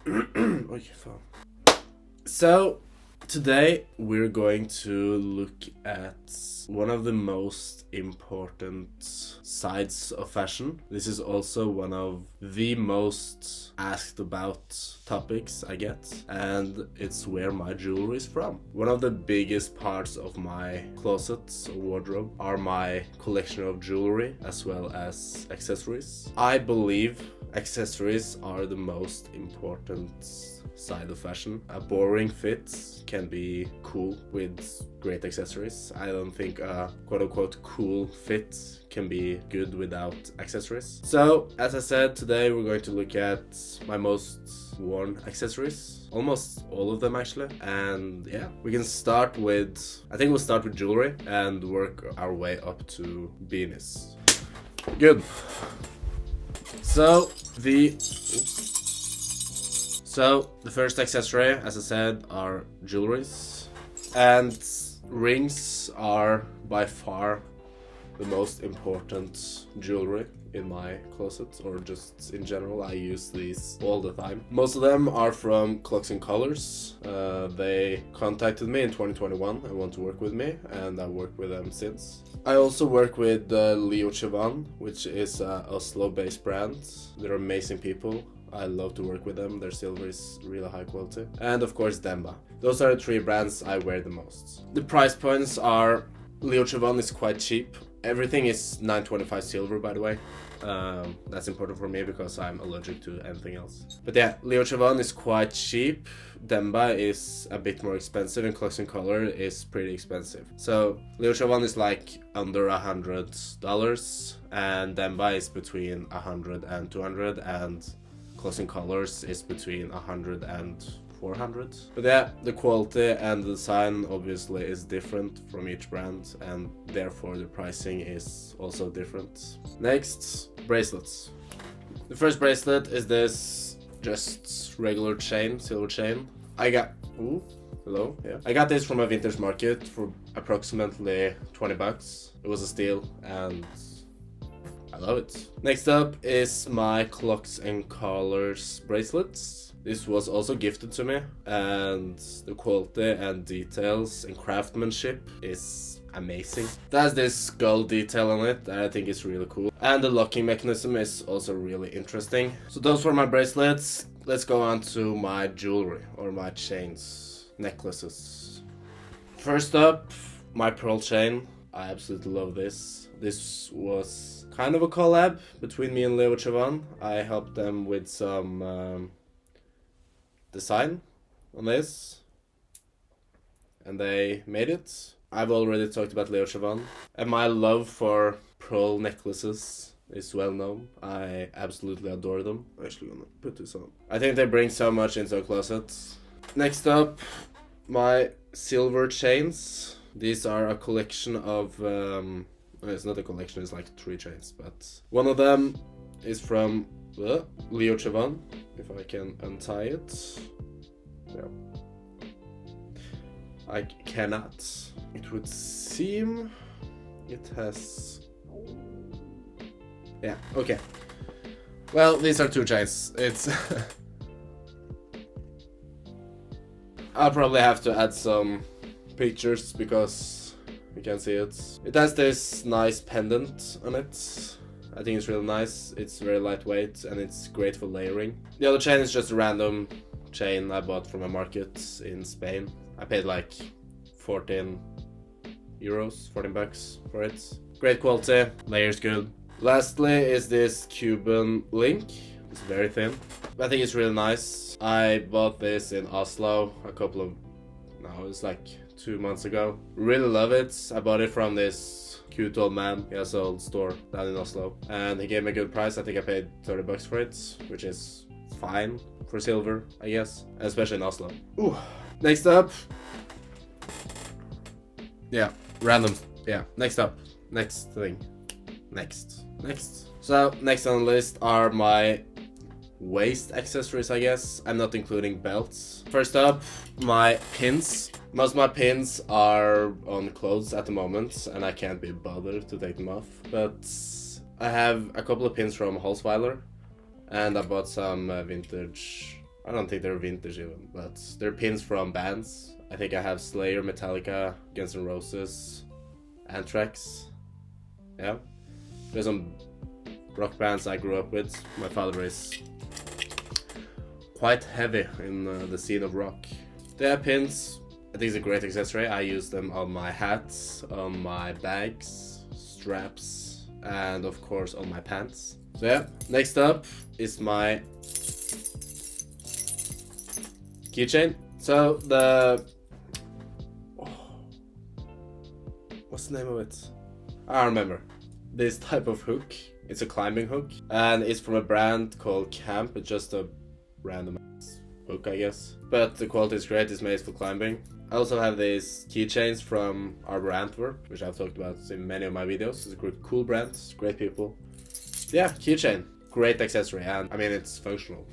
Oj, fan. So, today we're going to look at one of the most important sides of fashion. This is also one of the most asked about topics I get, and it's where my jewelry is from. One of the biggest parts of my closet or wardrobe are my collection of jewelry as well as accessories. I believe accessories are the most important side of fashion. A boring fit can be cool with great accessories. I don't think a quote-unquote cool fit can be good without accessories. So, as I said, today we're going to look at my most worn accessories. Almost all of them actually. And yeah, we can start with, I think we'll start with jewelry and work our way up to beanies. Good. So, the first accessory, as I said, are jewelries. And rings are by far the most important jewelry in my closet, or just in general. I use these all the time. Most of them are from Clocks and Colors. They contacted me in 2021 and want to work with me, and I've worked with them since. I also work with Leo Chavan, which is a Oslo-based brand. They're amazing people. I love to work with them. Their silver is really high quality. And of course Demba. Those are the three brands I wear the most. The price points are, Leo Chavan is quite cheap. Everything is 925 silver, by the way. That's important for me because I'm allergic to anything else. But yeah, Leo Chavan is quite cheap. Demba is a bit more expensive, and Clocks and Color is pretty expensive. So Leo Chavan is like under $100, and Demba is between 100 and 200, and Clocks and Colors is between 100 and 400. But yeah, the quality and the design obviously is different from each brand, and therefore the pricing is also different. Next, bracelets. The first bracelet is this just regular chain, silver chain. I got I got this from a vintage market for approximately 20 bucks. It was a steal and I love it. Next up is my Clocks and Colors bracelets. This was also gifted to me, and the quality and details and craftsmanship is amazing. It has this skull detail on it that I think is really cool, and the locking mechanism is also really interesting. So those were my bracelets. Let's go on to my jewelry, or my chains, necklaces. First up, my pearl chain. I absolutely love this. This was kind of a collab between me and Leo Chavan. I helped them with some design on this, and they made it. I've already talked about Leo Chavan, and my love for pearl necklaces is well known. I absolutely adore them. I'm actually gonna put this on. I think they bring so much into a closet. Next up, my silver chains. These are a collection of it's not a collection, it's like 3 chains, but one of them is from Leo Chavan, if I can untie it. Yeah. I cannot. It would seem it has... Yeah, okay. Well, these are 2 chains. It's... I'll probably have to add some pictures because you can see it. It has this nice pendant on it. I think it's really nice. It's very lightweight and it's great for layering. The other chain is just a random chain I bought from a market in Spain. I paid like 14 bucks for it. Great quality, layers good. Lastly is this Cuban link. It's very thin. I think it's really nice. I bought this in Oslo it's like 2 months ago. Really love it. I bought it from this cute old man. He has an old store down in Oslo, and he gave me a good price. I think I paid 30 bucks for it, which is fine for silver, I guess, especially in Oslo. Ooh. Next up, next up, next thing, next. So next on the list are my waist accessories, I guess. I'm not including belts. First up, my pins. Most of my pins are on clothes at the moment, and I can't be bothered to take them off. But I have a couple of pins from Holzweiler, and I bought some vintage I don't think they're vintage even, but they're pins from bands. I think I have Slayer, Metallica, Guns N' Roses, Anthrax. Yeah. There's some rock bands I grew up with. My father is quite heavy in the scene of rock. They have pins. I think it's a great accessory. I use them on my hats, on my bags, straps, and of course on my pants. So yeah, next up is my keychain. So what's the name of it? I remember. This type of hook. It's a climbing hook, and it's from a brand called Camp. It's just a random hook, I guess. But the quality is great. It's made for climbing. I also have these keychains from Arbor Antwerp, which I've talked about in many of my videos. It's a cool brand, great people. Yeah, keychain, great accessory, and I mean it's functional.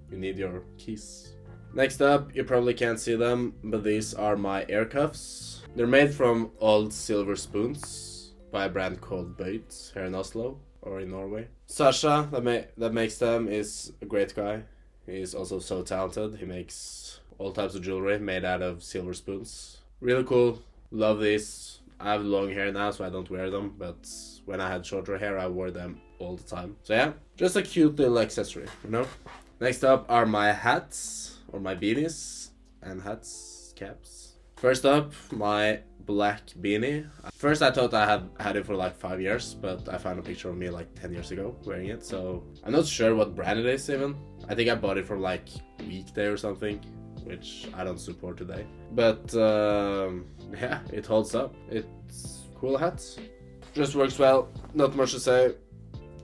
You need your keys. Next up, you probably can't see them, but these are my ear cuffs. They're made from old silver spoons by a brand called Bøyt here in Oslo or in Norway. Sasha, that makes them, is a great guy. He's also so talented. He makes all types of jewelry made out of silver spoons. Really cool. Love these. I have long hair now, so I don't wear them, but when I had shorter hair, I wore them all the time. So yeah, just a cute little accessory, you know? Next up are my hats, or my beanies, and hats, caps. First up, my black beanie. First I thought I had it for like 5 years, but I found a picture of me like 10 years ago wearing it, so I'm not sure what brand it is even. I think I bought it from like Weekday or something, which I don't support today. But yeah, it holds up. It's cool hat. Just works well, not much to say.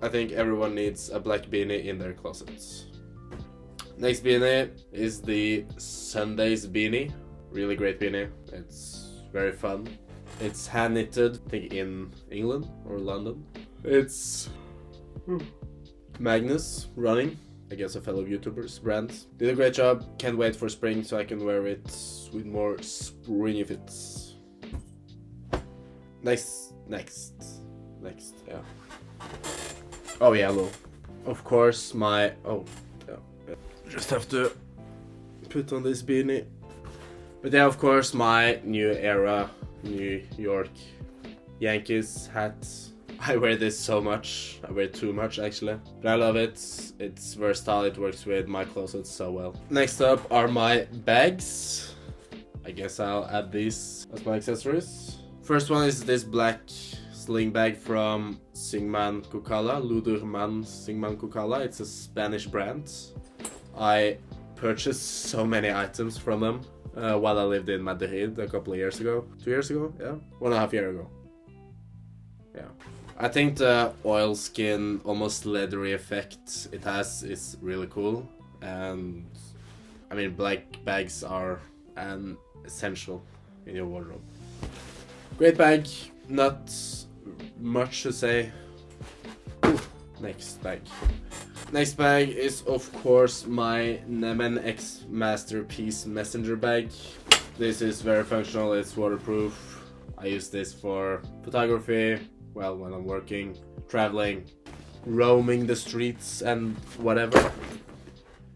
I think everyone needs a black beanie in their closets. Next beanie is the Sundays beanie. Really great beanie. It's very fun. It's hand knitted, I think in England or London. It's Magnus running, I guess a fellow YouTuber's brand. Did a great job. Can't wait for spring so I can wear it with more springy fits. Next, yeah. Oh, yellow. Of course, my just have to put on this beanie. But yeah, of course, my new era New York Yankees hat. I wear this so much. I wear too much actually. But I love it. It's versatile. It works with my closet so well. Next up are my bags. I guess I'll add these as my accessories. First one is this black sling bag from Singman Kucala, Ludurman Singman Kucala. It's a Spanish brand. I purchased so many items from them while I lived in Madrid a couple of years ago. 2 years ago? Yeah. 1.5 years ago. Yeah. I think the oilskin, almost leathery effect it has is really cool. And I mean, black bags are an essential in your wardrobe. Great bag, not much to say. Next bag. Next bag is of course my Nemen X Masterpiece Messenger bag. This is very functional, it's waterproof. I use this for photography, well, when I'm working, traveling, roaming the streets and whatever.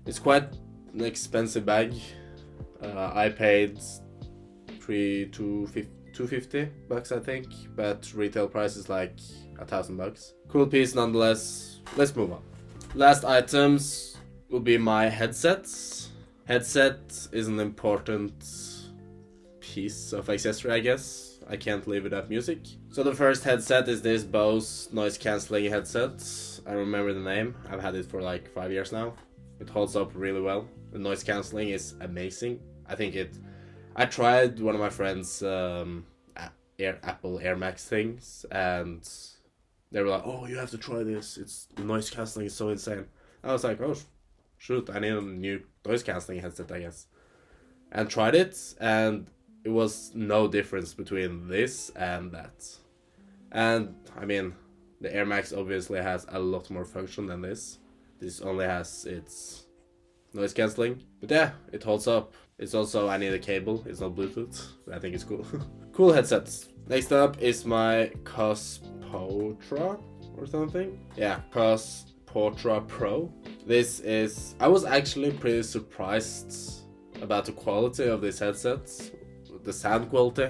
It's quite an expensive bag. I paid $250 I think, but retail price is like $1,000. Cool piece nonetheless. Let's move on. Last items will be my headsets. Headset is an important piece of accessory, I guess. I can't live without music. So the first headset is this Bose noise cancelling headset. I remember the name. I've had it for like 5 years now. It holds up really well. The noise cancelling is amazing. I tried one of my friends' Apple Air Max things, and they were like, "Oh, you have to try this. The noise cancelling is so insane." I was like, "Oh, shoot, I need a new noise cancelling headset, I guess." And tried it, and it was no difference between this and that. And I mean, the Air Max obviously has a lot more function than this. This only has its noise cancelling. But yeah, it holds up. It's also, I need a cable, it's not Bluetooth. I think it's cool. Cool headsets. Next up is my Cos Potra or something. Yeah, Cos Portra Pro. This is... I was actually pretty surprised about the quality of this headset. The sound quality,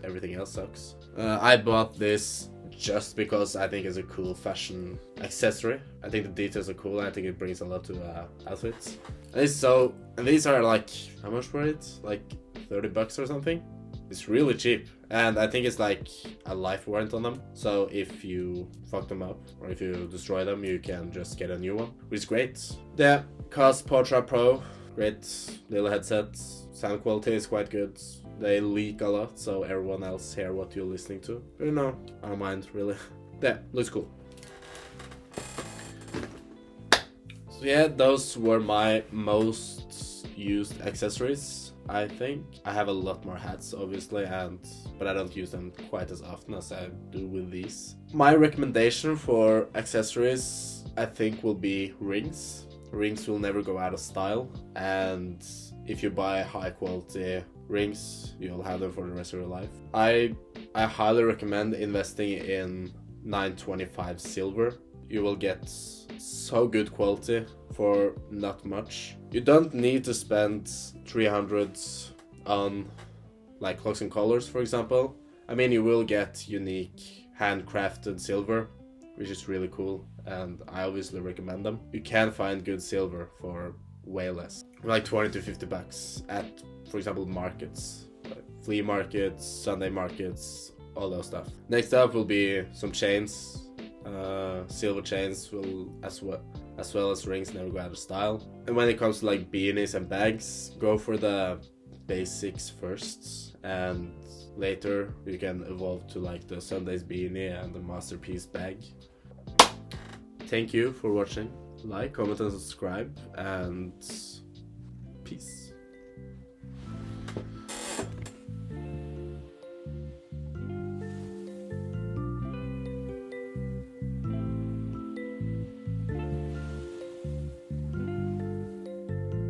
everything else sucks. I bought this just because I think it's a cool fashion accessory. I think the details are cool. I think it brings a lot to outfits. And these are like, how much for it? Like 30 bucks or something? It's really cheap. And I think it's like a life warranty on them. So if you fuck them up or if you destroy them, you can just get a new one, which is great. The Portra Pro, great little headset. Sound quality is quite good. They leak a lot, so everyone else hear what you're listening to. But you know, I don't mind, really. Yeah, looks cool. So yeah, those were my most used accessories, I think. I have a lot more hats, obviously, but I don't use them quite as often as I do with these. My recommendation for accessories, I think, will be rings. Rings will never go out of style, and if you buy high quality rings, you'll have them for the rest of your life. I highly recommend investing in 925 silver. You will get so good quality for not much. You don't need to spend 300 on like clocks and collars, for example. I mean, you will get unique handcrafted silver, which is really cool, and I obviously recommend them. You can find good silver for way less, like 20 to 50 bucks at, for example, markets, like flea markets, Sunday markets, all those stuff. Next up will be some chains. Silver chains will as well as rings never go out of style. And when it comes to like beanies and bags, go for the basics first, and later you can evolve to like the Sunday's beanie and the masterpiece bag. Thank you for watching. Like, comment and subscribe, and peace.